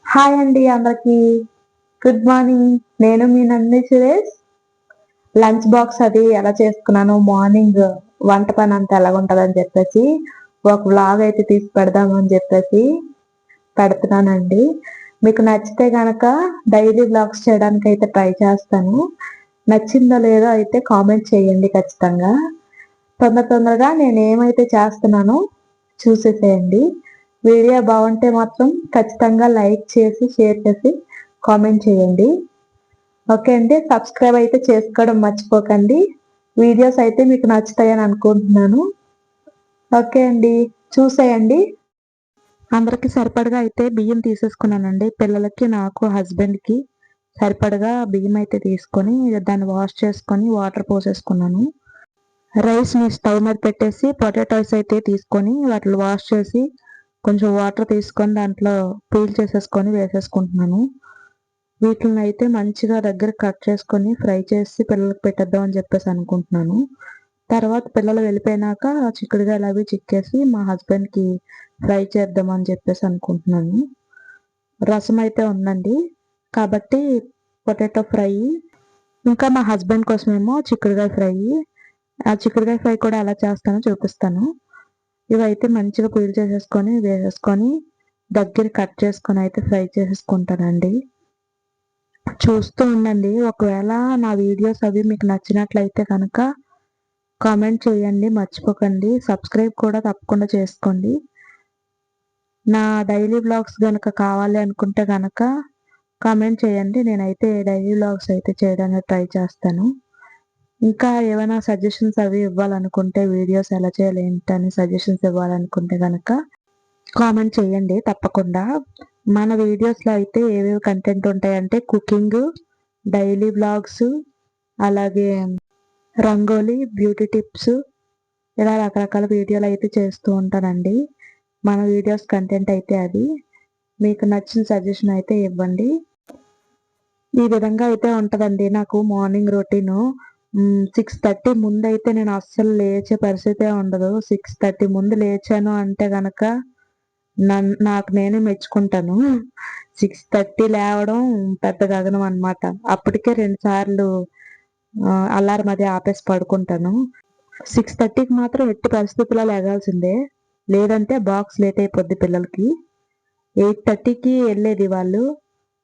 Hi అండి అందరికి. Good morning. నేను మీ నందిని సురేష్. లంచ్ బాక్స్ అది ఎలా చేసుకున్నాను, మార్నింగ్ వంట పని అంతా ఎలాగుంటదని చెప్పేసి ఒక వ్లాగ్ అయితే తీసి పెడదామని చెప్పేసి పెడుతున్నానండి. మీకు నచ్చితే గనక డైలీ వ్లాగ్స్ చేయడానికి అయితే ట్రై చేస్తాను. నచ్చిందో లేదో అయితే కామెంట్ చేయండి ఖచ్చితంగా. తొందరగా నేను ఏమైతే చేస్తున్నానో చూసేసేయండి. వీడియో బాగుంటే మాత్రం ఖచ్చితంగా లైక్ చేసి, షేర్ చేసి, కామెంట్ చేయండి. ఓకే అండి. సబ్స్క్రైబ్ అయితే చేసుకోవడం మర్చిపోకండి. వీడియోస్ అయితే మీకు నచ్చుతాయని అనుకుంటున్నాను. ఓకే అండి. చూసేయండి. అందరికి సరిపడగా అయితే బియ్యం తీసేసుకున్నానండి. పిల్లలకి, నాకు, హస్బెండ్కి సరిపడగా బియ్యం అయితే తీసుకొని దాన్ని వాష్ చేసుకొని వాటర్ పోసేసుకున్నాను. రైస్ని స్టవ్ మీద పెట్టేసి పొటాటోస్ అయితే తీసుకొని వాటిని వాష్ చేసి కొంచెం వాటర్ తీసుకొని దాంట్లో పీల్ చేసేసుకొని వేసేసుకుంటున్నాను. వీటిని అయితే మంచిగా దగ్గర కట్ చేసుకొని ఫ్రై చేసి పిల్లలకి పెట్టేద్దాం అని చెప్పేసి అనుకుంటున్నాను. తర్వాత పిల్లలు వెళ్ళిపోయినాక చిక్కుడుగాయలు అవి చిక్కేసి మా హస్బెండ్కి ఫ్రై చేద్దామని చెప్పేసి అనుకుంటున్నాను. రసం అయితే ఉందండి కాబట్టి పొటాటో ఫ్రై, ఇంకా మా హస్బెండ్ కోసమేమో చిక్కుడుగాయ ఫ్రై. ఆ చిక్కుడుగాయ ఫ్రై కూడా ఎలా చేస్తానో చూపిస్తాను. ఇవైతే మంచిగా పీల్ చేసేసుకొని వేసేసుకొని దగ్గర కట్ చేసుకొని అయితే ఫ్రై చేసేసుకుంటానండి. చూస్తూ ఉండండి. ఒకవేళ నా వీడియోస్ అవి మీకు నచ్చినట్లయితే కనుక కామెంట్ చేయండి మర్చిపోకండి. సబ్స్క్రైబ్ కూడా తప్పకుండా చేసుకోండి. నా డైలీ వ్లాగ్స్ గనక కావాలి అనుకుంటే గనక కామెంట్ చేయండి. నేనైతే డైలీ వ్లాగ్స్ అయితే చేయడానికి ట్రై చేస్తాను. ఇంకా ఏమైనా సజెషన్స్ అవి ఇవ్వాలనుకుంటే, వీడియోస్ ఎలా చేయాలి ఏంటని సజెషన్స్ ఇవ్వాలనుకుంటే గనక కామెంట్ చేయండి తప్పకుండా. మన వీడియోస్లో అయితే ఏవేవి కంటెంట్ ఉంటాయంటే కుకింగ్, డైలీ వ్లాగ్స్, అలాగే రంగోలీ, బ్యూటీ టిప్స్, ఇలా రకరకాల వీడియోలు అయితే చేస్తూ ఉంటానండి. మన వీడియోస్ కంటెంట్ అయితే అది. మీకు నచ్చిన సజెషన్ అయితే ఇవ్వండి. ఈ విధంగా అయితే ఉంటదండి నాకు మార్నింగ్ రొటీను. 6:30 ముందైతే నేను అస్సలు లేచే పరిస్థితే ఉండదు. 6:30 ముందు లేచాను అంటే గనక నాకు నేనే మెచ్చుకుంటాను. 6:30 లేవడం పెద్ద గగనం అన్నమాట. అప్పటికే 2 సార్లు అలారం అది ఆపేసి పడుకుంటాను. 6:30కి మాత్రం ఎట్టి పరిస్థితుల్లో లెగాల్సిందే. లేదంటే బాక్స్ లేట్ అయిపోద్ది పిల్లలకి. 8:30కి ఎళ్ళేది వాళ్ళు.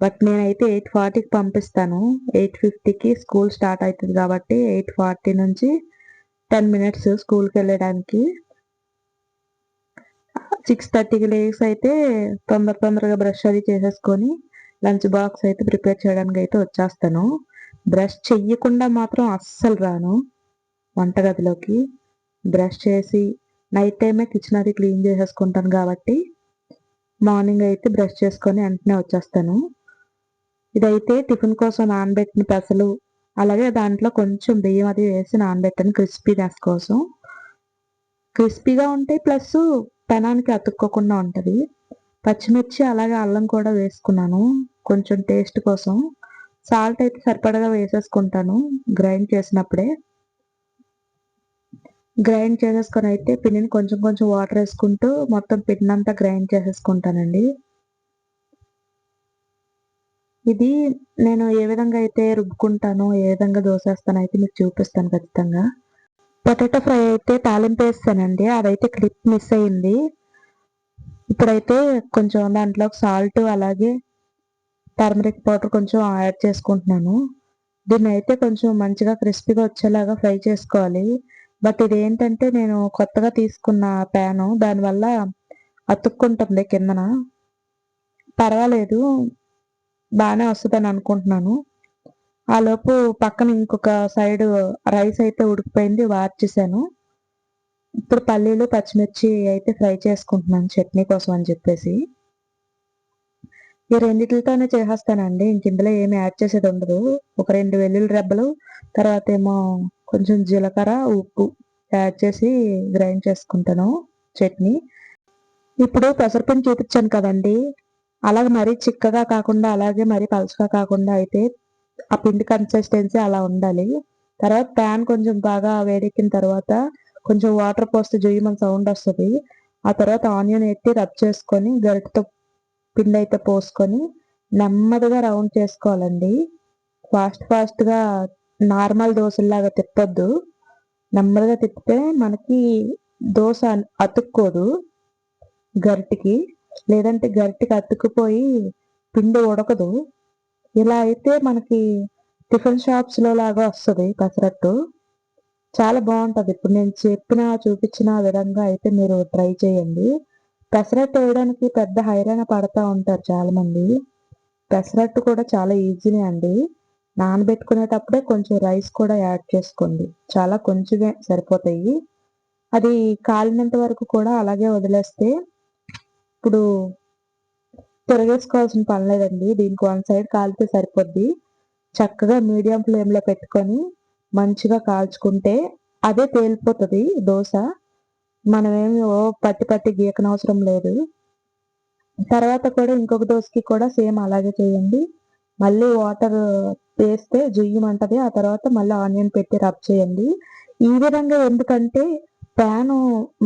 బట్ నేనైతే 8:40కి పంపిస్తాను. 8:50కి స్కూల్ స్టార్ట్ అవుతుంది కాబట్టి 8:40 నుంచి 10 మినిట్స్ స్కూల్‌కెళ్ళడానికి. 6:30కి లేసి అయితే తొందరగా బ్రష్ అది చేసేసుకొని లంచ్ బాక్స్ అయితే ప్రిపేర్ చేయడానికి అయితే వచ్చేస్తాను. బ్రష్ చెయ్యకుండా మాత్రం అస్సలు రాను వంటగదిలోకి. బ్రష్ చేసి నైట్ టైమే కిచెన్ అది క్లీన్ చేసేసుకుంటాను కాబట్టి మార్నింగ్ అయితే బ్రష్ చేసుకొని వెంటనే వచ్చేస్తాను. ఇదైతే టిఫిన్ కోసం నానబెట్టిన పెసలు, అలాగే దాంట్లో కొంచెం బియ్యం అది వేసి నానబెట్టాను క్రిస్పీనెస్ కోసం. క్రిస్పీగా ఉంటాయి ప్లస్ పెనానికి అతుక్కోకుండా ఉంటది. పచ్చిమిర్చి అలాగే అల్లం కూడా వేసుకున్నాను కొంచెం టేస్ట్ కోసం. సాల్ట్ అయితే సరిపడగా వేసేసుకుంటాను గ్రైండ్ చేసినప్పుడే. గ్రైండ్ చేసేసుకొని అయితే పిండిని కొంచెం వాటర్ వేసుకుంటూ మొత్తం పిండినంతా గ్రైండ్ చేసేసుకుంటానండి. ఇది నేను ఏ విధంగా అయితే రుబ్బుకుంటానో, ఏ విధంగా దోసేస్తానో అయితే మీకు చూపిస్తాను ఖచ్చితంగా. పొటాటో ఫ్రై అయితే తాలింపేసానండి. అదైతే క్లిప్ మిస్ అయింది. ఇప్పుడైతే కొంచెం దాంట్లోకి సాల్ట్ అలాగే టర్మరిక్ పౌడర్ కొంచెం యాడ్ చేసుకుంటున్నాను. దీన్నైతే కొంచెం మంచిగా క్రిస్పీగా వచ్చేలాగా ఫ్రై చేసుకోవాలి. బట్ ఇదేంటంటే నేను కొత్తగా తీసుకున్న ప్యాను దానివల్ల అతుక్కుంటుంది కిందన. పర్వాలేదు బానే వస్తదని అనుకుంటున్నాను. ఆలోపు పక్కన ఇంకొక సైడు రైస్ అయితే ఉడికిపోయింది వార్చేసాను. ఇప్పుడు పల్లీలు, పచ్చిమిర్చి అయితే ఫ్రై చేసుకుంటున్నాను చట్నీ కోసం అని చెప్పేసి. ఈ రెండిటిలతోనే చేసేస్తానండి. ఇంక ఇందులో ఏమి యాడ్ చేసేది ఉండదు. ఒక 2 వెల్లుల్లి రెబ్బలు, తర్వాత ఏమో కొంచెం జీలకర్ర, ఉప్పు యాడ్ చేసి గ్రైండ్ చేసుకుంటాను చట్నీ. ఇప్పుడు పెసరపిండి చూపించాను కదండీ! అలాగే మరీ చిక్కగా కాకుండా, అలాగే మరీ పలచగా కాకుండా అయితే ఆ పిండి కన్సిస్టెన్సీ అలా ఉండాలి. తర్వాత ప్యాన్ కొంచెం బాగా వేడెక్కిన తర్వాత కొంచెం వాటర్ పోస్తే జుయ్యమని సౌండ్ వస్తది. ఆ తర్వాత ఆనియన్ ఎత్తి రబ్ చేసుకొని గరిటెతో పిండి అయితే పోసుకొని నెమ్మదిగా రౌండ్ చేసుకోవాలండి. ఫాస్ట్‌గా నార్మల్ దోసల్లాగా తిప్పొద్దు. నెమ్మదిగా తిప్పితే మనకి దోస అతుక్కోదు గరిటెకి. లేదంటే గరిటెకి అతుక్కుపోయి పిండి ఉడకదు. ఇలా అయితే మనకి టిఫిన్ షాప్స్‌లో లాగా వస్తది పెసరట్టు. చాలా బావుంటది. ఇప్పుడు నేను చూపించిన విధంగా అయితే మీరు ట్రై చేయండి. పెసరట్టు వేయడానికి పెద్ద హైరాణ పడతా ఉంటారు చాలామంది. పెసరట్టు కూడా చాలా ఈజీనే అండి. నానబెట్టుకునేటప్పుడే కొంచెం రైస్ కూడా యాడ్ చేసుకోండి. చాలా కొంచెమే సరిపోతాయి. అది కాలినంత వరకు కూడా అలాగే వదిలేస్తే ఇప్పుడు తిరగేసుకోవాల్సిన పని లేదండి. దీనికి వన్ సైడ్ కాలితే సరిపోద్ది. చక్కగా మీడియం ఫ్లేమ్‌లో పెట్టుకొని మంచిగా కాల్చుకుంటే అదే తేలిపోతది దోస. మనమేమి పట్టి గీకనవసరం లేదు. తర్వాత కూడా ఇంకొక దోసకి కూడా సేమ్ అలాగే చేయండి. మళ్ళీ వాటర్ వేస్తే జుయ్యమంటది. ఆ తర్వాత మళ్ళీ ఆనియన్ పెట్టి రబ్ చేయండి. ఈ విధంగా ఎందుకంటే ప్యాను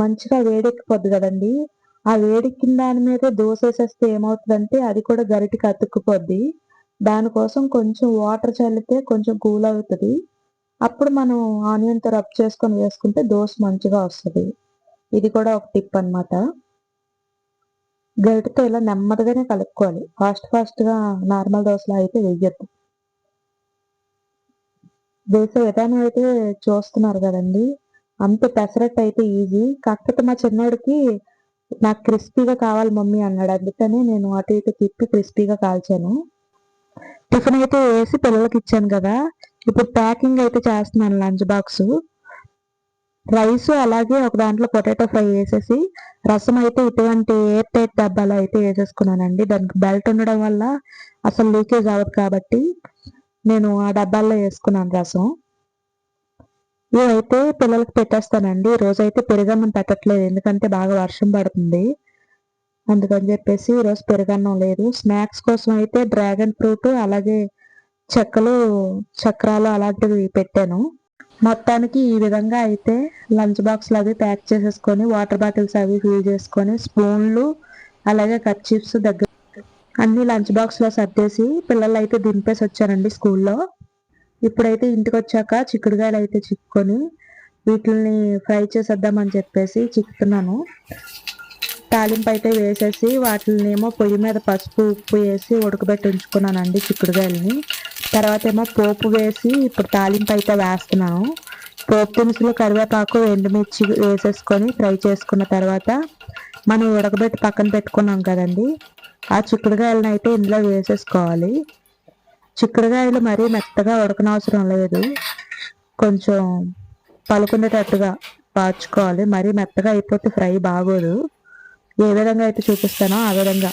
మంచిగా వేడెక్కిపోద్ది గదండీ! ఆ వేడెక్కిన దాని మీదే దోసేసేస్తే ఏమవుతదంటే అది కూడా గరిటెకి అతుక్కుపోద్ది. దానికోసం కొంచెం వాటర్ చల్లితే కొంచెం కూల్ అవుతది. అప్పుడు మనం ఆనియన్‌తో రబ్ చేసుకొని వేసుకుంటే దోస మంచిగా వస్తది. ఇది కూడా ఒక టిప్ అన్నమాట. గరిటెతో ఇలా నెమ్మదిగానే కలుపుకోవాలి. ఫాస్ట్‌గా నార్మల్ దోసలా అయితే వెయ్యొద్దు. వేసే విధానం అయితే చూస్తున్నారు గదండీ! అంతే పెసరట్టు అయితే ఈజీ. కాకపోతే మా చిన్నోడికి నాకు క్రిస్పీగా కావాలి మమ్మీ అన్నాడు. అందుకని నేను అటు ఇటు తిప్పి క్రిస్పీగా కాల్చాను. టిఫిన్ అయితే వేసి పిల్లలకిచ్చాను గదా! ఇప్పుడు ప్యాకింగ్ అయితే చేస్తున్నాను లంచ్ బాక్సు. రైసు అలాగే ఒక దాంట్లో పొటాటో ఫ్రై ఏసేసి, రసం అయితే ఇటువంటి ఎయిర్ టైట్ డబ్బాలో అయితే ఏసేసుకున్నానండి. దానికి బెల్ట్ ఉండడం వల్ల అసలు లీకేజ్ అవ్వదు కాబట్టి, నేను ఆ డబ్బాల్లో ఏసుకున్నాను రసం. ఇవైతే పిల్లలకి పెట్టేస్తానండి. ఈరోజైతే పెరుగన్నం పెట్టట్లేదు. ఎందుకంటే బాగా వర్షం పడుతుంది. అందుకని జెప్పేసి ఈరోజు పెరుగన్నం లేదు. స్నాక్స్ కోసం అయితే డ్రాగన్ ఫ్రూట్ అలాగే చెక్కలు, చక్రాలు అలాంటివి పెట్టాను. మొత్తానికి ఈ విధంగా అయితే లంచ్ బాక్స్‌లు అవి ప్యాక్ చేసేసుకొని, వాటర్ బాటిల్స్ అవి ఫిల్ చేసుకొని, స్పూన్లు అలాగే కర్చీఫ్స్ దగ్గర అన్నీ లంచ్ బాక్స్‌లో సర్దేసి పిల్లలైతే దింపేసొచ్చానండి స్కూల్లో. ఇప్పుడైతే ఇంటికొచ్చాక చిక్కుడుగాయలైతే చిక్కుకొని, వీటిల్ని ఫ్రై చేసేద్దామని చెప్పేసి చిక్కుతున్నాను. తాలింపయితే వేసేసి వాటిల్నేమో పొయ్యి మీద పసుపు, ఉప్పు ఏసి ఉడకబెట్టి ఉంచుకున్నానండి చిక్కుడుగాయలని. తర్వాతేమో పోపు వేసి ఇప్పుడు తాలింపయితే వేస్తున్నాను. పోపు దినుసులు, కరివేపాకు, ఎండుమిర్చి వేసేసుకొని ఫ్రై చేసుకున్న తర్వాత మనం ఉడకబెట్టి పక్కన పెట్టుకున్నాం కదండీ! ఆ చిక్కుడుగాయలనైతే ఇందులో వేసేసుకోవాలి. చిక్కుడుగాయలు మరీ మెత్తగా ఉడకనవసరం లేదు. కొంచెం పలుకునేటట్టుగా పాచుకోవాలి. మరీ మెత్తగా అయిపోతే ఫ్రై బాగోదు. ఏ విధంగా అయితే చూపిస్తానో ఆ విధంగా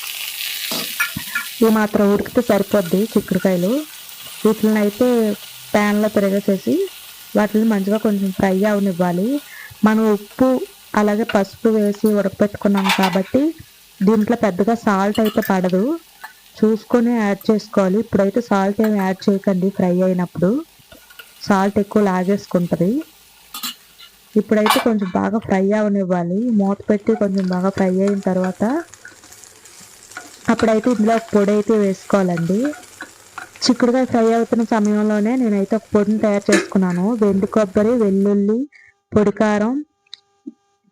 ఈ మాత్రం ఉడికితే సరిపోద్ది చిక్కుడుకాయలు. వీటినైతే ప్యాన్లో తిరగేసేసి వాటిని మంచిగా కొంచెం ఫ్రై అవనివ్వాలి. మనం ఉప్పు అలాగే పసుపు వేసి ఉడకపెట్టుకున్నాం కాబట్టి దీంట్లో పెద్దగా సాల్ట్ అయితే పడదు. చూసుకొని యాడ్ చేసుకోవాలి. ఇప్పుడైతే సాల్ట్ ఏమి యాడ్ చేయకండి ఫ్రై అయినప్పుడు. సాల్ట్ ఎక్కువ లాగేసుకుంటుంది. ఇప్పుడైతే కొంచెం బాగా ఫ్రై అవనివ్వాలి. మూత పెట్టి కొంచెం బాగా ఫ్రై అయిన తర్వాత అప్పుడైతే ఇందులో ఒక పొడి అయితే వేసుకోవాలండి. చిక్కుడుకాయ ఫ్రై అవుతున్న సమయంలోనే నేనైతే ఒక పొడిని తయారు చేసుకున్నాను. వెండి కొబ్బరి, వెల్లుల్లి, పొడి కారం,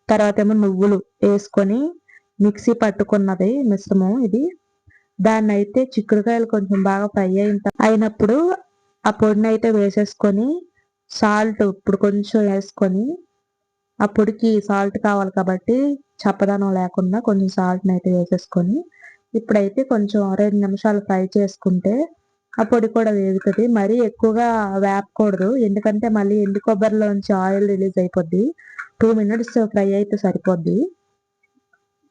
తర్వాత ఏమో నువ్వులు వేసుకొని మిక్సీ పట్టుకున్నది మిశ్రమం ఇది. దాన్ని అయితే చిక్కుడుకాయలు కొంచెం బాగా ఫ్రై అయినప్పుడు ఆ పొడిని అయితే వేసేసుకొని సాల్ట్ ఇప్పుడు కొంచెం వేసుకొని ఆ పొడికి సాల్ట్ కావాలి కాబట్టి చప్పదనం లేకుండా కొంచెం సాల్ట్ని అయితే వేసేసుకొని ఇప్పుడైతే కొంచెం 2 నిమిషాలు ఫ్రై చేసుకుంటే ఆ పొడి కూడా వేగుతుంది. మరీ ఎక్కువగా వేపకూడదు. ఎందుకంటే మళ్ళీ ఎండు కొబ్బరిలోంచి ఆయిల్ రిలీజ్ అయిపోద్ది. 2 మినిట్స్ ఫ్రై అయితే సరిపోద్ది.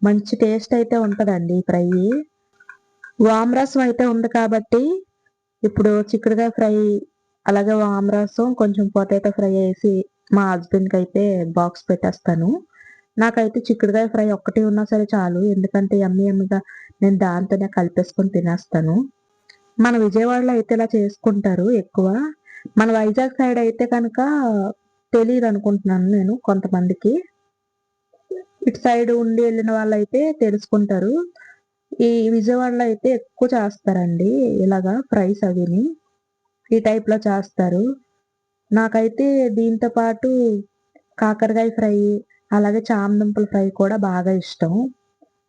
మంచి టేస్ట్ అయితే ఉంటుందండి ఫ్రై. వామరసం అయితే ఉంది కాబట్టి ఇప్పుడు చిక్కుడుకాయ ఫ్రై అలాగే వామరసం కొంచెం పొటాటో ఫ్రై వేసి మా హస్బెండ్కి అయితే బాక్స్ పెట్టేస్తాను. నాకైతే చిక్కుడుకాయ ఫ్రై ఒక్కటి ఉన్నా సరే చాలు. ఎందుకంటే యమ్మీగా నేను దాంతోనే కలిపేసుకొని తినేస్తాను. మన విజయవాడలో అయితే ఇలా చేసుకుంటారు ఎక్కువ. మన వైజాగ్ సైడ్ అయితే కనుక తెలీదు అనుకుంటున్నాను నేను కొంతమందికి. ఇటు సైడ్ ఉండి వెళ్ళిన వాళ్ళైతే తెలుసుకుంటారు. ఈ విజయవాడలో అయితే ఎక్కువ చేస్తారండి ఇలాగా ఫ్రైస్ అవిని. ఈ టైప్‌లో చేస్తారు. నాకైతే దీంతో పాటు కాకరకాయ ఫ్రై, అలాగే చామదుంపల ఫ్రై కూడా బాగా ఇష్టం.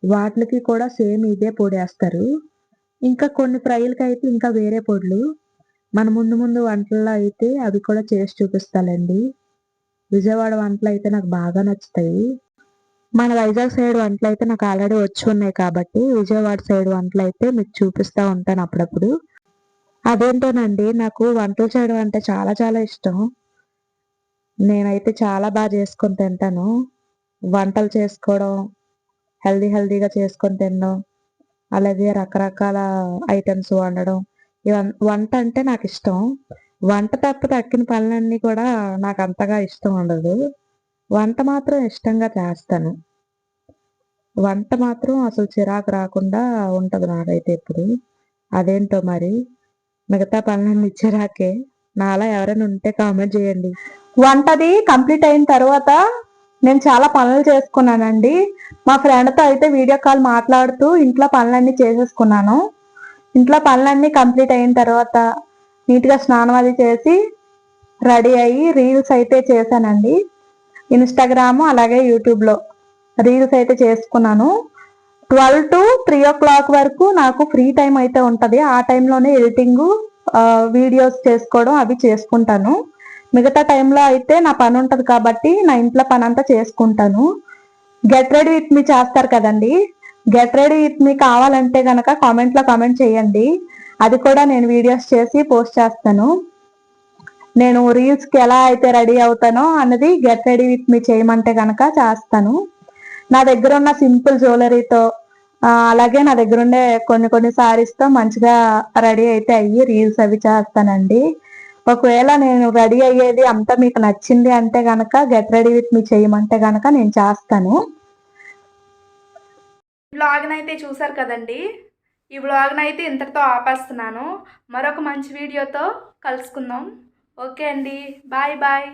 వాటిలకి కూడా సేమ్ ఇదే పొడేస్తారు. ఇంకా కొన్ని ఫ్రైలకైతే ఇంకా వేరే పొడులు. మన ముందు ముందు వంటల్లో అయితే అవి కూడా చేసి చూపిస్తాలెండి. విజయవాడ వంటలైతే నాకు బాగా నచ్చుతాయి. మన వైజాగ్ సైడ్ వంటలైతే నాకు ఆల్రెడీ వచ్చున్నాయి కాబట్టి, విజయవాడ సైడ్ వంటలైతే మీకు చూపిస్తా ఉంటాను అప్పుడప్పుడు. అదేంటోనండి నాకు వంటలు చేయడం అంటే చాలా చాలా ఇష్టం. నేనైతే చాలా చేసుకొని తింటాను. వంటలు చేసుకోవడం, హెల్తీగా చేసుకొని తినడం, అలాగే రకరకాల ఐటెమ్స్ వండడం. వంట అంటే నాకిష్టం. వంట తప్ప తక్కిన పనులన్నీ కూడా నాకంతగా ఇష్టం ఉండదు. వంట మాత్రం ఇష్టంగా చేస్తాను. వంట మాత్రం అసలు చిరాకు రాకుండా ఉంటది నాకైతే ఎప్పుడు. అదేంటో మరి. మిగతా పనులన్నీ చిరాకే. నాలా ఎవరైనా ఉంటే కామెంట్ చేయండి. వంటది కంప్లీట్ అయిన తర్వాత నేను చాలా పనులు చేసుకున్నానండి. మా ఫ్రెండ్‌తో అయితే వీడియో కాల్ మాట్లాడుతూ ఇంట్లో పనులన్నీ చేసేసుకున్నాను. ఇంట్లో పనులన్నీ కంప్లీట్ అయిన తర్వాత నీట్‌గా స్నానం అది చేసి రెడీ అయ్యి రీల్స్ అయితే చేశానండి. ఇన్‌స్టాగ్రాము అలాగే యూట్యూబ్‌లో రీల్స్ అయితే చేసుకున్నాను. 12-3 వరకు నాకు ఫ్రీ టైమ్ అయితే ఉంటది. ఆ టైంలోనే ఎడిటింగు, వీడియోస్ చేసుకోవడం అవి చేసుకుంటాను. మిగతా టైంలో అయితే నా పని ఉంటది కాబట్టి నా ఇంట్లో పనంతా చేసుకుంటాను. గెట్ రెడీ విత్ మీ చేస్తారు కదండీ! గెట్ రెడీ విత్ మీ కావాలంటే గనక కామెంట్‌లో కామెంట్ చేయండి. అది కూడా నేను వీడియోస్ చేసి పోస్ట్ చేస్తాను. నేను రీల్స్‌కి ఎలా అయితే రెడీ అవుతానో అన్నది గెట్ రెడీ విత్ మీ చేయమంటే గనక చేస్తాను. నా దగ్గరున్న సింపుల్ జ్యువెలరీతో అలాగే నా దగ్గరుండే కొన్ని కొన్ని శారీస్‌తో మంచిగా రెడీ అయితే అయ్యి రీల్స్ అవి చేస్తానండి. ఒకవేళ నేను రెడీ అయ్యేది అంతా మీకు నచ్చింది అంటే గనక గెట్ రెడీ విత్ మీ చేయమంటే గనక నేను చేస్తాను. వ్లాగ్‌నైతే చూసారు కదండీ! ఈ వ్లాగ్‌నైతే ఇంతటితో ఆపేస్తున్నాను. మరొక మంచి వీడియోతో కలుసుకుందాం. ఓకే అండి. బాయ్.